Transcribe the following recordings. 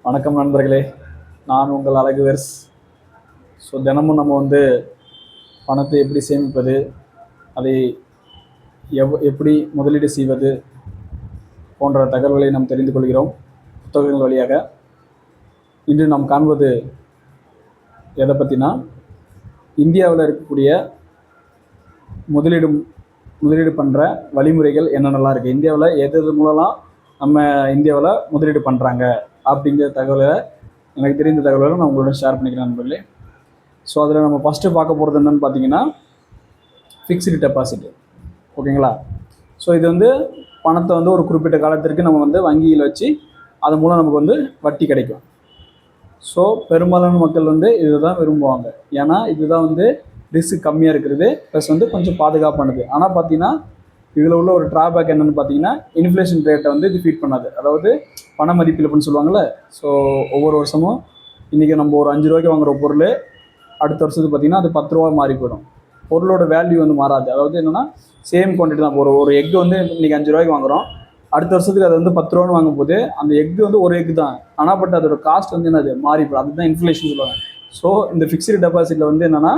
வணக்கம் நண்பர்களே, நான் உங்கள் அழகுவெர்ஸ். ஸோ தினமும் நம்ம பணத்தை எப்படி சேமிப்பது, அதை எப்படி முதலீடு செய்வது போன்ற தகவல்களை நாம் தெரிந்து கொள்கிறோம் புத்தகங்கள் வழியாக. இன்று நாம் காண்பது எதை பற்றினா, இந்தியாவில் இருக்கக்கூடிய முதலீடு பண்ணுற வழிமுறைகள் என்னென்னலாம் இருக்குது, இந்தியாவில் எது மூலம்லாம் நம்ம இந்தியாவில் முதலீடு பண்ணுறாங்க அப்படிங்கிற தகவலை, எனக்கு தெரிந்த தகவல்களை நான் உங்களோட ஷேர் பண்ணிக்கிறேன் நண்பர்களே. ஸோ அதில் நம்ம ஃபஸ்ட்டு பார்க்க போகிறது என்னென்னு பார்த்தீங்கன்னா, ஃபிக்ஸ்டு டெபாசிட். ஓகேங்களா? ஸோ இது பணத்தை ஒரு குறிப்பிட்ட காலத்திற்கு நம்ம வங்கியில் வச்சு அது மூலம் நமக்கு வட்டி கிடைக்கும். ஸோ பெரும்பாலான மக்கள் இதை தான் விரும்புவாங்க. ஏன்னா இதுதான் ரிஸ்க் கம்மியாக இருக்கிறது, ப்ளஸ் கொஞ்சம் பாதுகாப்பானது. ஆனால் பார்த்தீங்கன்னா இதில் உள்ள ஒரு ட்ராபேக் என்னென்னு பார்த்தீங்கன்னா, இன்ஃப்ளேஷன் ரேட்டை இது ஃபீட் பண்ணாது. அதாவது பண மதிப்பிழப்புன்னு சொல்லுவாங்கள்ல. ஸோ ஒவ்வொரு வருஷமும் இன்றைக்கி நம்ம ஒரு 5 ரூபாய்க்கு வாங்குகிற பொருள் அடுத்த வருஷத்துக்கு பார்த்திங்கன்னா அது 10 ரூபா மாறி போயிடும். பொருளோட வேல்யூ மாறாது. அதாவது என்னென்னா சேம் குவான்டிட்டி தான். ஒரு எக் இன்றைக்கி 5 ரூபாய்க்கு வாங்குகிறோம், அடுத்த வருஷத்துக்கு அது 10 ரூபான்னு வாங்கும் போது அந்த எக்கு ஒரு எக் தான். ஆனால் பட் அதோட காஸ்ட் என்னது மாறி போடும். அதுதான் இன்ஃப்ளேஷன் சொல்லுவாங்க. ஸோ இந்த ஃபிக்ஸ்டு டெபாசிட்டில் என்னென்னா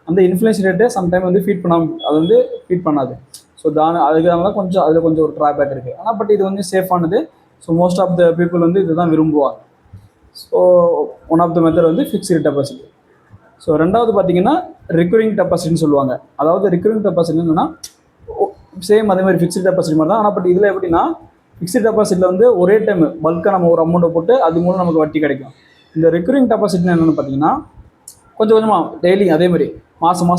அந்த இன்ஃப்ளேஷன் ரேட்டை சம்டைம் ஃபீட் பண்ணாமல் அது ஃபீட் பண்ணாது. ஸோ அதுக்காக கொஞ்சம் அதில் கொஞ்சம் ஒரு ட்ராபேக் இருக்குது. ஆனால் பட் இது சேஃபானது. So most of the people இதுதான் விரும்புவாங்க. So one of the method fixed deposit. So ரெண்டாவது பார்த்தீங்கன்னா ரிக்கரிங் டெபாசிட்னு சொல்லுவாங்க. அதாவது ரிக்கரிங் டெபாசிட் என்னென்னா சேம் அதே மாதிரி ஃபிக்ஸ்டு டெபாசிட் மாதிரி தான். ஆனால் பட் இதில் எப்படின்னா, ஃபிக்ஸ்டு டெபாசிட்டில் ஒரே டைம் பல்காக நம்ம ஒரு அமௌண்ட்டை போட்டு அது மூலம் நமக்கு வட்டி கிடைக்கும். இந்த ரிக்கரிங் டெபாசிட்னு என்னென்னு பார்த்தீங்கன்னா, கொஞ்சம் கொஞ்சமாக டெய்லி அதே மாதிரி மாதம்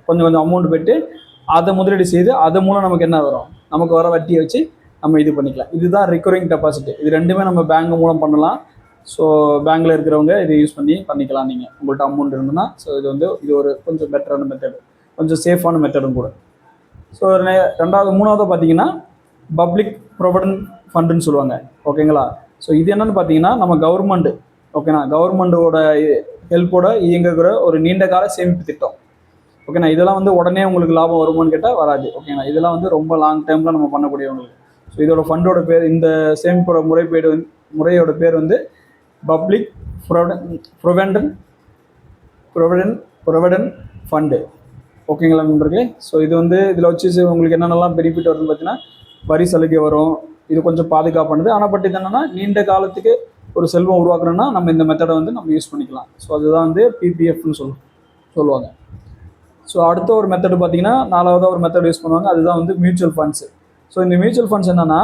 கொஞ்சம் கொஞ்சம் அமௌண்ட் போய்ட்டு அதை முதலீடு செய்து அது மூலம் நமக்கு என்ன வரும், நமக்கு வர வட்டியை வச்சு நம்ம இது பண்ணிக்கலாம். இதுதான் ரிக்கரிங் டெபாசிட். இது ரெண்டுமே நம்ம பேங்க் மூலம் பண்ணலாம். ஸோ பேங்க்கில் இருக்கிறவங்க இதை யூஸ் பண்ணிக்கலாம். நீங்கள் உங்கள்கிட்ட அமௌண்ட் இருந்ததுன்னா. ஸோ இது ஒரு கொஞ்சம் பெட்டரான மெத்தடு, கொஞ்சம் சேஃபான மெத்தடும் கூட. ஸோ மூணாவது பார்த்தீங்கன்னா பப்ளிக் ப்ரொவிடென்ட் ஃபண்டுன்னு சொல்லுவாங்க. ஓகேங்களா? ஸோ இது என்னென்னு பார்த்தீங்கன்னா, நம்ம கவர்மெண்ட்டு கவர்மெண்ட்டோட ஹெல்ப்போட இயங்குகிற ஒரு நீண்ட கால சேமிப்பு திட்டம். ஓகேண்ணா? இதெல்லாம் உடனே உங்களுக்கு லாபம் வருமானு கேட்டால் வராது. ஓகேண்ணா? இதெல்லாம் ரொம்ப லாங் டைமில் நம்ம பண்ணக்கூடியவங்களுக்கு. ஸோ இதோட ஃபண்டோட பேர், இந்த சேமிப்போட முறையோட பேர் பப்ளிக் ப்ரொவிடென்ட் ஃபண்டு. ஓகேங்களா நண்பர்களே? ஸோ இது இதில் வச்சு உங்களுக்கு என்னென்னலாம் பெனிஃபிட் வருதுன்னு பார்த்தீங்கன்னா, வரி சலுகை வரும். இது கொஞ்சம் பாதுகாப்பானது. ஆனால் பட் இது என்னென்னா, நீண்ட காலத்துக்கு ஒரு செல்வம் உருவாக்குறோன்னா நம்ம இந்த மெத்தடை நம்ம யூஸ் பண்ணிக்கலாம். ஸோ அதுதான் பிபிஎஃப்னு சொல்லுவாங்க. ஸோ அடுத்த ஒரு மெத்தடு பார்த்தீங்கன்னா, 4வது ஒரு மெத்தட் யூஸ் பண்ணுவாங்க. அதுதான் மியூச்சுவல் ஃபண்ட்ஸு. ஸோ இந்த மியூச்சுவல் ஃபண்ட்ஸ் என்னென்னா,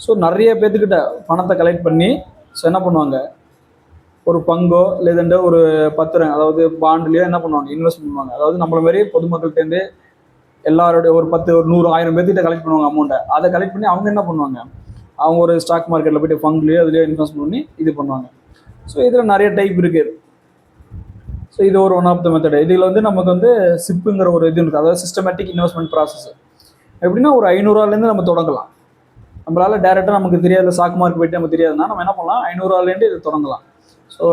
ஸோ நிறைய பேர்த்துக்கிட்ட பணத்தை கலெக்ட் பண்ணி ஸோ என்ன பண்ணுவாங்க, ஒரு பங்கோ లేదంటే ஒரு பத்திரம், அதாவது பாண்ட்லேயோ என்ன பண்ணுவாங்க, இன்வெஸ்ட் பண்ணுவாங்க. அதாவது நம்மள மாதிரி பொதுமக்கள்கிட்டேருந்து எல்லாரோடைய ஒரு 10 ஒரு 100 1000 பேர்த்திட்ட கலெக்ட் பண்ணுவாங்க அமௌண்ட்டை. அதை கலெக்ட் பண்ணி அவங்க என்ன பண்ணுவாங்க, அவங்க ஒரு ஸ்டாக் மார்க்கெட்டில் போய்ட்டு ஃபண்ட்லேயோ அதுலேயோ இன்வெஸ்ட் பண்ணி இது பண்ணுவாங்க. ஸோ இதில் நிறைய டைப் இருக்குது. ஸோ இது ஒரு ஒன் ஆஃப் த மெத்தட். இதில் நமக்கு சிப்புங்கிற ஒரு இது இருக்குது. அதாவது சிஸ்டமேட்டிக் இன்வெஸ்ட்மெண்ட் ப்ராசஸ். எப்படின்னா ஒரு 500 ரூபாலேருந்து நம்ம தொடங்கலாம். நம்மளால் டேரெக்டாக நமக்கு தெரியாத ஸ்டாக் மார்க்கெட் போய்ட்டு நமக்கு தெரியாதுன்னா நம்ம என்ன பண்ணலாம், 500 ரூபாலேருந்து இது தொடங்கலாம். ஸோ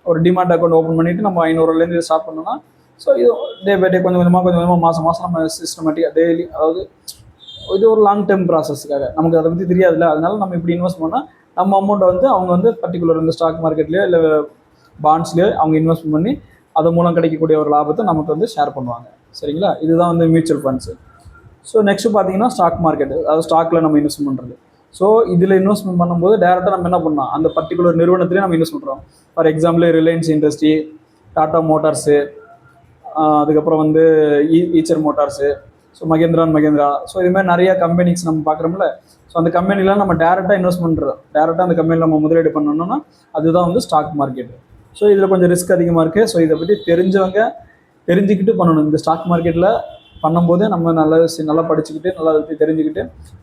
ஒரு டிமாட் அக்கௌண்ட் ஓப்பன் பண்ணிவிட்டு நம்ம 500 ரூபாலேருந்து இதை ஸ்டார்ட் பண்ணோம்னா, ஸோ இது டே பை டே கொஞ்சம் கொஞ்சமாக மாதம் நம்ம சிஸ்டமேட்டிக்காக டெய்லி, அதாவது இது ஒரு லாங் டேர்ம் ப்ராசஸ்க்காக நமக்கு அதை பற்றி தெரியாதுல்ல. அதனால நம்ம இப்படி இன்வெஸ்ட் பண்ணால் நம்ம அமௌண்ட்டை அவங்க பர்டிகுலர் இந்த ஸ்டாக் மார்க்கெட்லேயோ இல்லை பாண்ட்ஸ்லேயோ அவங்க இன்வெஸ்ட் பண்ணி அது மூலம் கிடைக்கக்கூடிய ஒரு லாபத்தை நமக்கு ஷேர் பண்ணுவாங்க. சரிங்களா? இதுதான் மியூச்சுவல் ஃபண்ட்ஸு. ஸோ நெக்ஸ்ட்டு பார்த்தீங்கன்னா ஸ்டாக் மார்க்கெட்டு, அதாவது ஸ்டாக்கில் நம்ம இன்வெஸ்ட் பண்ணுறது. ஸோ இதில் இன்வெஸ்ட்மெண்ட் பண்ணும்போது டேரெக்டாக நம்ம என்ன பண்ணலாம், அந்த பர்டிகுலர் நிறுவனத்திலே நம்ம இன்வெஸ்ட் பண்ணுறோம். For example Reliance industry, Tata motors, அதுக்கப்புறம் Eicher motors, so Mahindra. So இதுமாதிரி நிறையா கம்பெனிஸ் நம்ம பார்க்குறோம்ல. ஸோ அந்த கம்பெனிலாம் நம்ம டேரெக்டாக இன்வெஸ்ட் பண்ணுறோம். டேரெக்டாக அந்த கம்பெனியில் நம்ம முதலீடு பண்ணணும்னா அதுதான் ஸ்டாக் மார்க்கெட்டு. ஸோ இதில் கொஞ்சம் ரிஸ்க் அதிகமாக இருக்குது. ஸோ இதை பற்றி தெரிஞ்சுக்கிட்டு பண்ணணும். இந்த ஸ்டாக் மார்க்கெட்டில் பண்ணும்போது நம்ம நல்லா படிச்சுக்கிட்டு, நல்லா தெரிஞ்சுக்கிட்டு,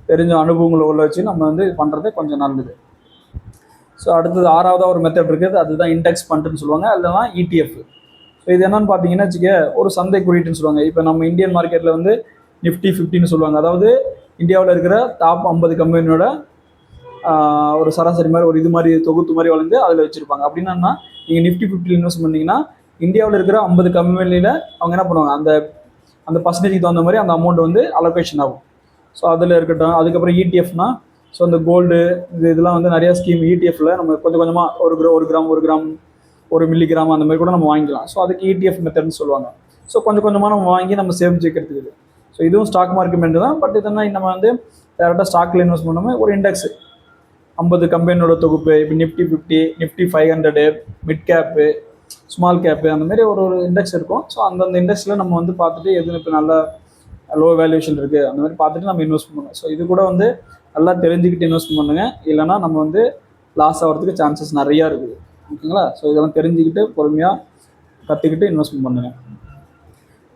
தெரிஞ்ச அனுபவங்களை உள்ள வச்சு நம்ம பண்ணுறது கொஞ்சம் நல்லது. ஸோ அடுத்தது 6வது ஒரு மெத்தட் இருக்குது. அதுதான் இண்டெக்ஸ் ஃபண்டுன்னு சொல்லுவாங்க. அதுதான் இடிஎஃப். ஸோ இது என்னென்னு பார்த்தீங்கன்னா வச்சுக்க, ஒரு சந்தை குறியீட்டுன்னு சொல்லுவாங்க. இப்போ நம்ம இந்தியன் மார்க்கெட்டில் நிஃப்டி 50ன்னு சொல்லுவாங்க. அதாவது இந்தியாவில் இருக்கிற டாப் 50 கம்பெனியோட ஒரு சராசரி மாதிரி ஒரு இது மாதிரி தொகுத்து மாதிரி அதில் வச்சுருப்பாங்க. அப்படின்னா நீங்கள் நிஃப்டி 50 இன்வெஸ்ட் பண்ணிங்கன்னா இந்தியாவில் இருக்கிற 50 கம்பெனியில் அவங்க என்ன பண்ணுவாங்க, அந்த பர்சன்டேஜுக்கு தகுந்த மாதிரி அந்த அமௌண்ட் அலோகேஷன் ஆகும். ஸோ அதில் இருக்கட்டும். அதுக்கப்புறம் இடிஎஃப்னா ஸோ அந்த கோல்டு இதெல்லாம் வந்து நிறையா ஸ்கீம் இடிஎஃப்ல நம்ம கொஞ்சம் கொஞ்சமாக ஒரு கிராம் 1 மில்லிகிராம் அந்த மாதிரி கூட நம்ம வாங்கிக்கலாம். ஸோ அதுக்கு இடிஎஃப் மெத்தட்னு சொல்லுவாங்க. ஸோ கொஞ்சம் கொஞ்சமாக நம்ம வாங்கி நம்ம சேமிச்சு வைக்கிறதுக்கு. ஸோ இதுவும் ஸ்டாக் மார்க்கெட் தான். பட் இதெல்லாம் நம்ம வந்து டேரெக்டாக ஸ்டாக்கில் இன்வெஸ்ட் பண்ணாமல் ஒரு இண்டெக்ஸ் 50 கம்பெனியோட தொகுப்பு, இப்போ Nifty 50, Nifty 500, mid gap, small gap, அந்த மாதிரி ஒரு இண்டெக்ஸ் இருக்கும். ஸோ அந்தந்த இண்டெக்ஸில் நம்ம வந்து பார்த்துட்டு எது இப்போ நல்லா லோ வேல்யூஷன் இருக்குது அந்த மாதிரி பார்த்துட்டு நம்ம இன்வெஸ்ட் பண்ணுவோம். ஸோ இது கூட வந்து நல்லா தெரிஞ்சுக்கிட்டு இன்வெஸ்ட் பண்ணுங்க. இல்லைனா நம்ம வந்து லாஸ் ஆகிறதுக்கு சான்சஸ் நிறையா இருக்குது. ஓகேங்களா? ஸோ இதெல்லாம் தெரிஞ்சுக்கிட்டு பொறுமையாக கற்றுக்கிட்டு இன்வெஸ்ட்மெண்ட் பண்ணுங்கள்.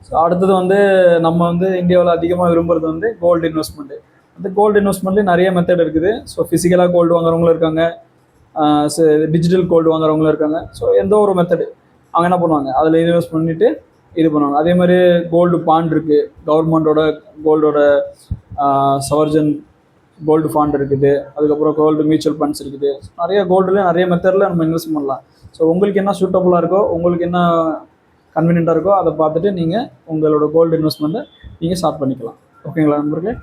ஸோ அடுத்தது வந்து நம்ம வந்து இந்தியாவில் அதிகமாக விரும்புகிறது வந்து கோல்டு இன்வெஸ்ட்மெண்ட்டு. அந்த கோல்டு இன்வெஸ்ட்மெண்ட்லேயும் நிறைய மெத்தட் இருக்குது. ஸோ ஃபிசிக்கலாக கோல்டு வாங்குறவங்களும் இருக்காங்க, டிஜிட்டல் கோல்டு வாங்குறவங்களும் இருக்காங்க. ஸோ எந்த ஒரு மெத்தடு அவங்க என்ன பண்ணுவாங்க, அதில் இன்வெஸ்ட் பண்ணிவிட்டு இது பண்ணுவாங்க. அதே மாதிரி கோல்டு பாண்ட் இருக்குது, கவர்மெண்ட்டோட கோல்டோட சவர்ஜன் கோல்டு ஃபாண்ட் இருக்குது, அதுக்கப்புறம் கோல்டு மியூச்சுவல் ஃபண்ட்ஸ் இருக்குது. நிறைய கோல்டில் நிறைய மெத்தடில் நம்ம இன்வெஸ்ட் பண்ணலாம். ஸோ உங்களுக்கு என்ன சூட்டபுளாக இருக்கோ, உங்களுக்கு என்ன கன்வீனியண்ட்டாக இருக்கோ அதை பார்த்துட்டு நீங்கள் உங்களோட கோல்டு இன்வெஸ்ட்மெண்ட்டை நீங்கள் ஸ்டார்ட் பண்ணிக்கலாம். ஓகேங்களா நண்பர்களே?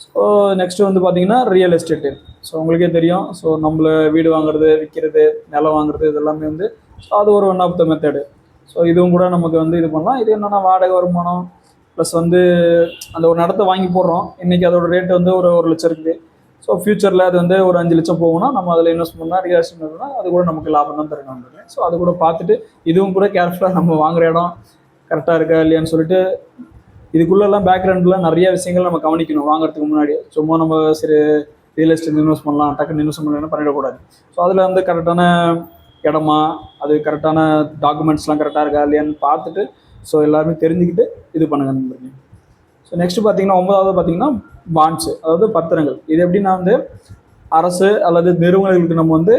ஸோ நெக்ஸ்ட்டு வந்து பார்த்தீங்கன்னா ரியல் எஸ்டேட்டு. ஸோ உங்களுக்கே தெரியும். ஸோ நம்மள வீடு வாங்குறது, விற்கிறது, நிலம் வாங்குறது, இதெல்லாமே வந்து ஸோ அது ஒரு one of the method. So இதுவும் கூட நமக்கு வந்து இது பண்ணலாம். இது என்னென்னா வாடகை வருமானம் ப்ளஸ் வந்து அந்த ஒரு இடத்த வாங்கி போடுறோம். இன்றைக்கி அதோட ரேட்டு வந்து ஒரு 1,00,000 இருக்குது. ஸோ ஃப்யூச்சரில் அது வந்து ஒரு 5 லட்சம் போகும்னா நம்ம அதில் இன்வெஸ்ட் பண்ணால் ரியல் எஸ்டேட் பண்ணால் அது கூட நமக்கு லாபம் தான் தருங்க. ஸோ அது கூட பார்த்துட்டு இதுவும் கூட கேர்ஃபுல்லாக நம்ம வாங்குற இடம் கரெக்டாக இருக்கா இல்லையான்னு சொல்லிட்டு இதுக்குள்ளெல்லாம் பேக்ரவுண்டில் நிறைய விஷயங்கள் நம்ம கவனிக்கணும் வாங்குறதுக்கு முன்னாடி. சும்மா நம்ம சரி ரியல் எஸ்டேட் இன்வெஸ்ட் பண்ணலாம், டக்குன்னு இன்வெஸ்ட் பண்ணலாம் பண்ணிடக்கூடாது. ஸோ அதில் வந்து கரெக்டான இடமா, அது கரெக்டான டாக்குமெண்ட்ஸ்லாம் கரெக்டாக இருக்கா இல்லையான்னு பார்த்துட்டு ஸோ எல்லாருமே தெரிஞ்சுக்கிட்டு இது பண்ணுங்க நண்பர்களே. ஸோ நெக்ஸ்ட்டு பார்த்தீங்கன்னா 9வது பார்த்தீங்கன்னா பாண்ட்ஸு, அதாவது பத்திரங்கள். இது எப்படின்னா வந்து அரசு அல்லது நிறுவனங்களுக்கு நம்ம வந்து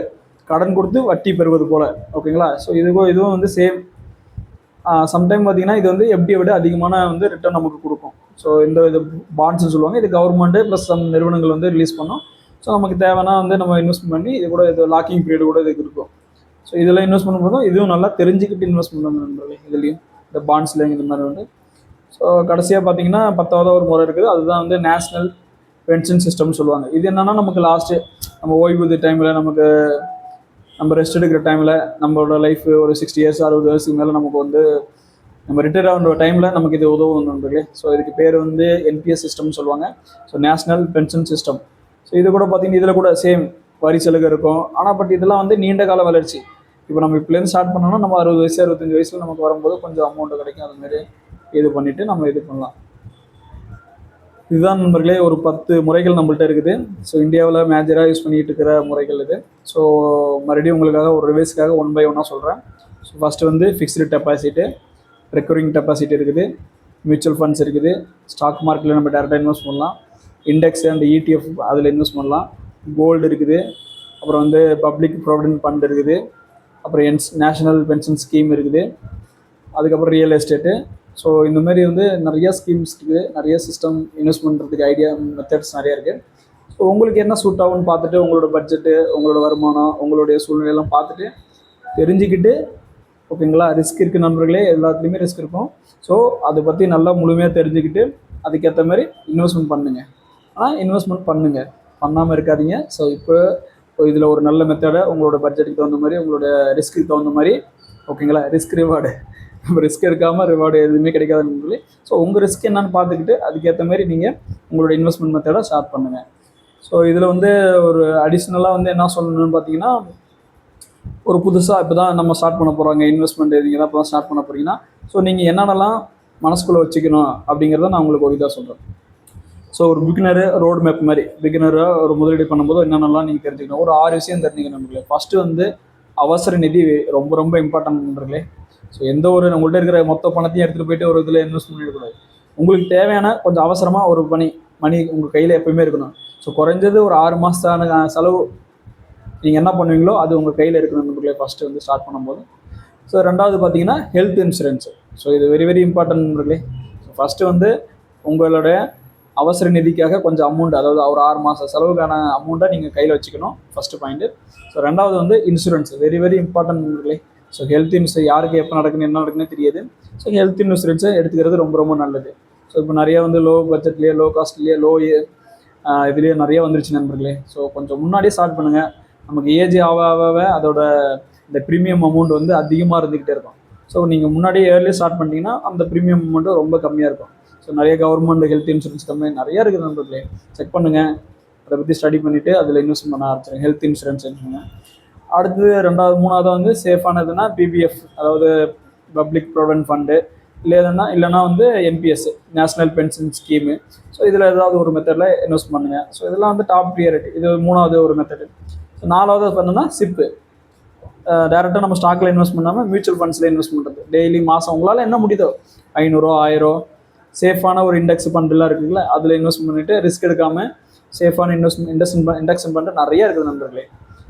கடன் கொடுத்து வட்டி பெறுவது போல். ஓகேங்களா? ஸோ இதுவும் வந்து சேம். சம்டைம் பார்த்தீங்கன்னா இது வந்து எப்படியை விட அதிகமான வந்து ரிட்டர்ன் நமக்கு கொடுக்கும். ஸோ இது பாண்ட்ஸ்னு சொல்லுவாங்க. இது கவர்மெண்ட்டு ப்ளஸ் சம் நிறுவனங்கள் வந்து ரிலீஸ் பண்ணோம். ஸோ நமக்கு தேவைன்னா வந்து நம்ம இன்வெஸ்ட் பண்ணி இது கூட இது லாக்கிங் பீரியட் கூட இதுக்கு இருக்கும். ஸோ இதில் இன்வெஸ்ட் பண்ணும்போதும் இதுவும் நல்லா தெரிஞ்சுக்கிட்டு இன்வெஸ்ட் பண்ணணும் நண்பர்களே. இதுலேயும் இந்த பாண்ட்ஸ்லேயும் இந்த மாதிரி வந்து. ஸோ கடைசியாக பார்த்தீங்கன்னா 10வது ஒரு முறை இருக்குது. அதுதான் வந்து நேஷ்னல் பென்ஷன் சிஸ்டம்னு சொல்லுவாங்க. இது என்னென்னா நமக்கு லாஸ்ட்டு நம்ம ஓய்வூதிய டைமில் நம்ம ரெஸ்ட் எடுக்கிற டைமில் நம்மளோட லைஃப் ஒரு 60 இயர்ஸ் 60 இயர்ஸுக்கு மேலே நமக்கு வந்து நம்ம ரிட்டையர் ஆகிற டைமில் நமக்கு இது உதவும் நண்பர்களே. ஸோ இதுக்கு பேர் வந்து என்பிஎஸ் சிஸ்டம்னு சொல்லுவாங்க. So national pension system. So இது கூட பார்த்தீங்கன்னா இதில் கூட சேம் வரி சலுகை இருக்கும். ஆனால் பட் இதெல்லாம் வந்து நீண்ட கால வளர்ச்சி. இப்போ நம்ம இப்போலேருந்து ஸ்டார்ட் பண்ணோம்னா நம்ம 60 வயசு 65 வயசில் நமக்கு வரும்போது கொஞ்சம் அமௌண்ட் கிடைக்கும். அதுமாரி இது பண்ணிவிட்டு நம்ம இது பண்ணலாம். இதுதான் நண்பர்களே ஒரு 10 முறைகள் நம்மள்ட்ட இருக்குது. ஸோ இந்தியாவில் மேஜராக யூஸ் பண்ணிகிட்டு இருக்கிற முறைகள் இது. ஸோ மறுபடியும் உங்களுக்காக ஒரு ரிவைஸ்க்காக 1 by 1 சொல்கிறேன். ஸோ ஃபஸ்ட்டு வந்து ஃபிக்ஸ்டு டெபாசிட்டு, ரெக்கரிங் டெபாசிட் இருக்குது, மியூச்சுவல் ஃபண்ட்ஸ் இருக்குது, ஸ்டாக் மார்க்கெட்டில் நம்ம டேரெக்டாக இன்வெஸ்ட் பண்ணலாம், இண்டெக்ஸ் அண்ட் இடிஎஃப் அதில் இன்வெஸ்ட் பண்ணலாம், கோல்டு இருக்குது, அப்புறம் வந்து பப்ளிக் ப்ராவிடென்ட் ஃபண்ட் இருக்குது, அப்புறம் நேஷ்னல் பென்ஷன் ஸ்கீம் இருக்குது, அதுக்கப்புறம் ரியல் எஸ்டேட்டு. ஸோ இந்தமாரி வந்து நிறையா ஸ்கீம்ஸ் இருக்குது, நிறைய சிஸ்டம் இன்வெஸ்ட் பண்ணுறதுக்கு ஐடியா மெத்தட்ஸ் நிறையா இருக்குது. ஸோ உங்களுக்கு என்ன சூட் ஆகும்னு பார்த்துட்டு உங்களோட பட்ஜெட்டு, உங்களோட வருமானம், உங்களுடைய சூழ்நிலையெல்லாம் பார்த்துட்டு தெரிஞ்சுக்கிட்டு, ஓகேங்களா? ரிஸ்க் இருக்குது நண்பர்களே, எல்லாத்துலேயுமே ரிஸ்க் இருக்கும். ஸோ அதை பற்றி நல்லா முழுமையாக தெரிஞ்சுக்கிட்டு அதுக்கேற்ற மாதிரி இன்வெஸ்ட்மெண்ட் பண்ணுங்கள். ஆனால் இன்வெஸ்ட்மெண்ட் பண்ணுங்கள், பண்ணாமல் இருக்காதீங்க. ஸோ இப்போ இதில் ஒரு நல்ல மெத்தடை உங்களோட பட்ஜெட்டுக்கு தகுந்த மாதிரி, உங்களோட ரிஸ்க்கு தகுந்த மாதிரி, ஓகேங்களா? ரிஸ்க் ரிவார்டு, நம்ம ரிஸ்க் எடுக்காமல் ரிவார்டு எதுவுமே கிடைக்காது நண்பர்களே. ஸோ உங்கள் ரிஸ்க் என்னன்னு பார்த்துக்கிட்டு அதுக்கேற்ற மாதிரி நீங்கள் உங்களோட இன்வெஸ்ட்மெண்ட் மெத்தடை ஸ்டார்ட் பண்ணுங்கள். ஸோ இதில் வந்து ஒரு அடிஷ்னலாக வந்து என்ன சொல்லணும்னு பார்த்தீங்கன்னா, ஒரு புதுசாக இப்போ தான் நம்ம ஸ்டார்ட் பண்ண போகிறாங்க இன்வெஸ்ட்மெண்ட், நீங்கள் தான் இப்போ தான் ஸ்டார்ட் பண்ண போகிறீங்கன்னா ஸோ நீங்கள் என்னென்னலாம் மனசுக்குள்ளே வச்சுக்கணும் அப்படிங்கிறத நான் உங்களுக்கு ஒரு இதாக சொல்கிறேன். ஸோ ஒரு பிகினரு ரோடு மேப் மாதிரி பிகினராக ஒரு முதலீடு பண்ணும்போது என்னென்னலாம் நீங்கள் தெரிஞ்சுக்கணும், ஒரு 6 விஷயம் தெரிஞ்சுக்கணும் நண்பர்களே. ஃபஸ்ட்டு வந்து அவசர நிதி ரொம்ப ரொம்ப இம்பார்ட்டன்ட் நண்பர்களே. ஸோ எந்த ஒரு உங்கள்கிட்ட இருக்கிற மொத்த பணத்தையும் எடுத்துகிட்டு போயிட்டு ஒரு இதில் இன்வெஸ்ட் பண்ணிடக்கூடாது. உங்களுக்கு தேவையான கொஞ்சம் அவசரமாக ஒரு மணி உங்கள் கையில் எப்போயுமே இருக்கணும். ஸோ குறைஞ்சது ஒரு 6 மாதத்தான செலவு நீங்கள் என்ன பண்ணுவீங்களோ அது உங்கள் கையில் இருக்கணும் நண்பர்களே ஃபஸ்ட்டு வந்து ஸ்டார்ட் பண்ணும்போது. ஸோ ரெண்டாவது பார்த்தீங்கன்னா ஹெல்த் இன்சூரன்ஸு. ஸோ இது வெரி வெரி இம்பார்ட்டன்ட் நண்பர்களே. ஸோ ஃபஸ்ட்டு வந்து உங்களுடைய அவசர நிதிக்காக கொஞ்சம் அமௌண்ட், அதாவது ஒரு 6 மாத செலவுக்கான அமௌண்ட்டை நீங்கள் கையில் வச்சுக்கணும், ஃபஸ்ட்டு பாயிண்ட்டு. ஸோ ரெண்டாவது வந்து இன்சூரன்ஸ், வெரி வெரி இம்பார்ட்டன்ட் நண்பர்களே. ஸோ ஹெல்த் இன்சூரன்ஸ் யாருக்கு எப்போ நடக்குன்னு என்ன நடக்குன்னு தெரியாது. ஸோ ஹெல்த் இன்சூரன்ஸை எடுத்துக்கிறது ரொம்ப ரொம்ப நல்லது. ஸோ இப்போ நிறைய வந்து லோ பட்ஜெட்லேயே, லோ காஸ்ட்லேயே, லோ இதுலேயே நிறைய வந்துருச்சு நண்பர்களே. ஸோ கொஞ்சம் முன்னாடியே ஸ்டார்ட் பண்ணுங்கள். நமக்கு ஏஜ் ஆக அதோட இந்த ப்ரீமியம் அமௌண்ட் வந்து அதிகமாக இருந்துக்கிட்டே இருக்கும். ஸோ நீங்கள் முன்னாடியே ஏர்லியே ஸ்டார்ட் பண்ணிட்டீங்கன்னா அந்த ப்ரீமியம் அமௌண்ட்டும் ரொம்ப கம்மியாக இருக்கும். ஸோ நிறைய கவர்மெண்ட் ஹெல்த் இன்சூரன்ஸ் கம்பெனி நிறைய இருக்குது நண்பர்களே. செக் பண்ணுங்கள், அதை பற்றி ஸ்டடி பண்ணிவிட்டு அதில் இன்வெஸ்ட் பண்ண ஆரம்பிச்சிருங்க. ஹெல்த் இன்சூரன்ஸ் எடுத்துங்க. அடுத்தது மூணாவது வந்து சேஃபானதுன்னா பிபிஎஃப், அதாவது பப்ளிக் ப்ராவிடென்ட் ஃபண்டு, இல்லைன்னா வந்து NPS, national pension scheme. So இதில் ஏதாவது ஒரு மெத்தடில் இன்வெஸ்ட் பண்ணுங்கள். ஸோ இதெல்லாம் வந்து டாப் ப்ரியாரிட்டி. இது மூணாவது ஒரு மெத்தடு. ஸோ நாலாவது பண்ணோன்னா சிப்பு, டேரெக்டாக நம்ம ஸ்டாக்கில் இன்வெஸ்ட் பண்ணாமல் மியூச்சுவல் ஃபண்ட்ஸில் இன்வெஸ்ட் பண்ணுறது. டெய்லி மாதம் உங்களால் என்ன முடியுதோ 500 1000 சேஃபான ஒரு இண்டெக்ஸ் ஃபண்டெலாம் இருக்குங்களா, அதில் இன்வெஸ்ட் பண்ணிவிட்டு ரிஸ்க் எடுக்காமல் சேஃபான இண்டெக்ஷன் ஃபண்டு நிறைய இருக்குது நண்பர்களே.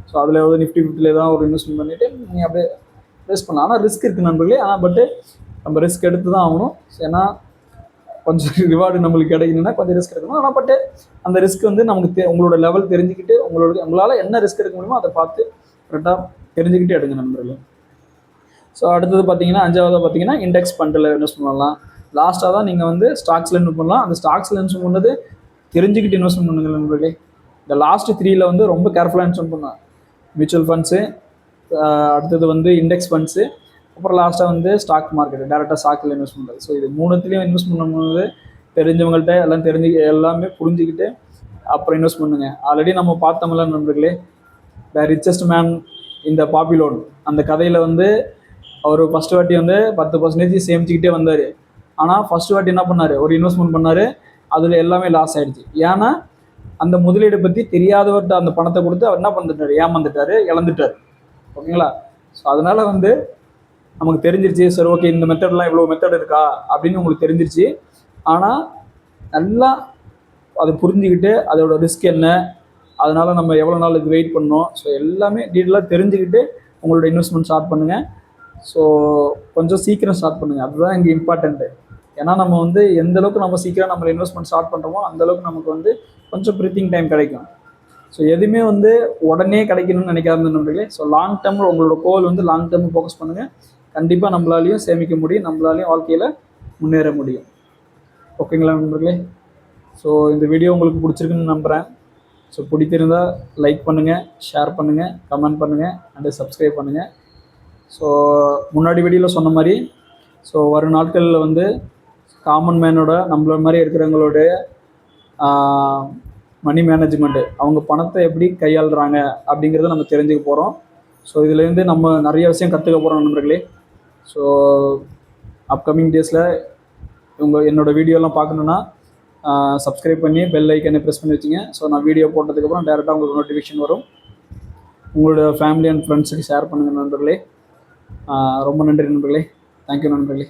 ஸோ அதில் ஒரு நிஃப்டி 50 தான் ஒரு இன்வெஸ்ட்மெண்ட் பண்ணிவிட்டு நீங்கள் அப்படியே இன்வெஸ்ட் பண்ணலாம். ஆனால் ரிஸ்க் இருக்குது நண்பர்களே. ஆனால் பட்டு நம்ம ரிஸ்க் எடுத்து தான் ஆகணும். ஏன்னா கொஞ்சம் ரிவார்டு நம்மளுக்கு கிடைக்கணும்னா கொஞ்சம் ரிஸ்க் எடுக்கணும். ஆனால் பட்டு அந்த ரிஸ்க் வந்து நமக்கு உங்களோட லெவல் தெரிஞ்சுக்கிட்டு உங்களால் என்ன ரிஸ்க் எடுக்க முடியுமோ அதை பார்த்து கரெக்டாக தெரிஞ்சுக்கிட்டே எடுங்க நண்பர்களே. ஸோ அடுத்தது பார்த்தீங்கன்னா 5வது பார்த்தீங்கன்னா இண்டெக்ஸ் ஃபண்டில் இன்வெஸ்ட் பண்ணலாம். லாஸ்ட்டாக தான் நீங்கள் வந்து ஸ்டாக்ஸில் இன்வெஸ்ட் பண்ணலாம். அந்த ஸ்டாக்ஸில் இன்வெஸ்ட் பண்ணது தெரிஞ்சுக்கிட்டு இன்வெஸ்ட்மெண்ட் பண்ணுங்கள் நண்பர்களே. இந்த லாஸ்ட் 3ல் வந்து ரொம்ப கேர்ஃபுல்லாக இன்வெஸ்ட் பண்ணலாம். மியூச்சுவல் ஃபண்ட்ஸு, அடுத்தது வந்து இண்டெக்ஸ் ஃபண்ட்ஸு, அப்புறம் லாஸ்ட்டாக வந்து ஸ்டாக் மார்க்கெட், டேரெக்டாக ஸ்டாக்கில் இன்வெஸ்ட் பண்ணுறது. ஸோ இது 3த்துலேயும் இன்வெஸ்ட் பண்ணும்போது தெரிஞ்சவங்கள்ட்ட எல்லாமே புரிஞ்சுக்கிட்டு அப்புறம் இன்வெஸ்ட் பண்ணுங்கள். ஆல்ரெடி நம்ம பார்த்தோம்ல நண்பர்களே, த ரிச்சஸ்ட் மேன் இந்த பாபிலோன், அந்த கதையில் வந்து அவர் ஃபஸ்ட்டு வாட்டி வந்து 10% சேமிச்சுக்கிட்டே வந்தார். ஆனால் ஃபஸ்ட்டு வாட்டி என்ன பண்ணார், ஒரு இன்வெஸ்ட்மெண்ட் பண்ணார், அதில் எல்லாமே லாஸ் ஆகிடுச்சு. ஏன்னா அந்த முதலீடு பற்றி தெரியாதவர்கிட்ட அந்த பணத்தை கொடுத்து அவர் என்ன பண்ணிட்டார், ஏமாந்துட்டார், இழந்துட்டார். ஓகேங்களா? ஸோ அதனால் வந்து நமக்கு தெரிஞ்சிருச்சு, சரி ஓகே இந்த மெத்தட்லாம் இவ்வளோ மெத்தட் இருக்கா அப்படின்னு உங்களுக்கு தெரிஞ்சிருச்சு. ஆனால் நல்லா அதை புரிஞ்சுக்கிட்டு அதோட ரிஸ்க் என்ன, அதனால் நம்ம எவ்வளோ நாள் இது வெயிட் பண்ணோம், ஸோ எல்லாமே டீட்டெயிலாக தெரிஞ்சுக்கிட்டு உங்களோட இன்வெஸ்ட்மெண்ட் ஸ்டார்ட் பண்ணுங்கள். ஸோ கொஞ்சம் சீக்கிரம் ஸ்டார்ட் பண்ணுங்கள், அதுதான் இங்கே இம்பார்ட்டண்ட்டு. ஏன்னா நம்ம வந்து எந்தளவுக்கு நம்ம சீக்கிரம் நம்ம இன்வெஸ்ட்மெண்ட் ஸ்டார்ட் பண்ணுறோமோ அந்தளவுக்கு நமக்கு வந்து கொஞ்சம் ப்ரீத்திங் டைம் கிடைக்கும். ஸோ எதுவுமே வந்து உடனே கிடைக்கணும்னு நினைக்காத நண்பர்களே. ஸோ லாங் டேர்ம் உங்களோட கோல் வந்து லாங் டேர்ம் ஃபோக்கஸ் பண்ணுங்கள். கண்டிப்பாக நம்மளாலையும் சேமிக்க முடியும், நம்மளாலையும் வாழ்க்கையில் முன்னேற முடியும். ஓகேங்களா நண்பர்களே? ஸோ இந்த வீடியோ உங்களுக்கு பிடிச்சிருக்குன்னு நம்புகிறேன். ஸோ பிடித்திருந்தால் லைக் பண்ணுங்கள், ஷேர் பண்ணுங்கள், கமெண்ட் பண்ணுங்கள், அண்டு சப்ஸ்கிரைப் பண்ணுங்கள். ஸோ முன்னாடி வீடியோவில் சொன்ன மாதிரி ஸோ வரும் நாட்களில் வந்து காமன் மேனோட நம்மள மாதிரி இருக்கிறவங்களுடைய மணி மேனேஜ்மெண்ட்டு, அவங்க பணத்தை எப்படி கையாளுறாங்க அப்படிங்கிறத நம்ம தெரிஞ்சுக்க போகிறோம். ஸோ இதுலேருந்து நம்ம நிறைய விஷயம் கற்றுக்க போகிறோம் நண்பர்களே. ஸோ அப்கமிங் டேஸில் என்னோடய வீடியோலாம் பார்க்கணுன்னா சப்ஸ்கிரைப் பண்ணி பெல் ஐக்கனை ப்ரெஸ் பண்ணி வச்சுங்க. ஸோ நான் வீடியோ போட்டதுக்கப்புறம் டேரெக்டாக உங்களுக்கு நோட்டிஃபிகேஷன் வரும். உங்களோட ஃபேமிலி அண்ட் ஃப்ரெண்ட்ஸுக்கு ஷேர் பண்ணுங்கள் நண்பர்களே. ரொம்ப நன்றி நண்பர்களே. தேங்க்யூ நண்பர்களே.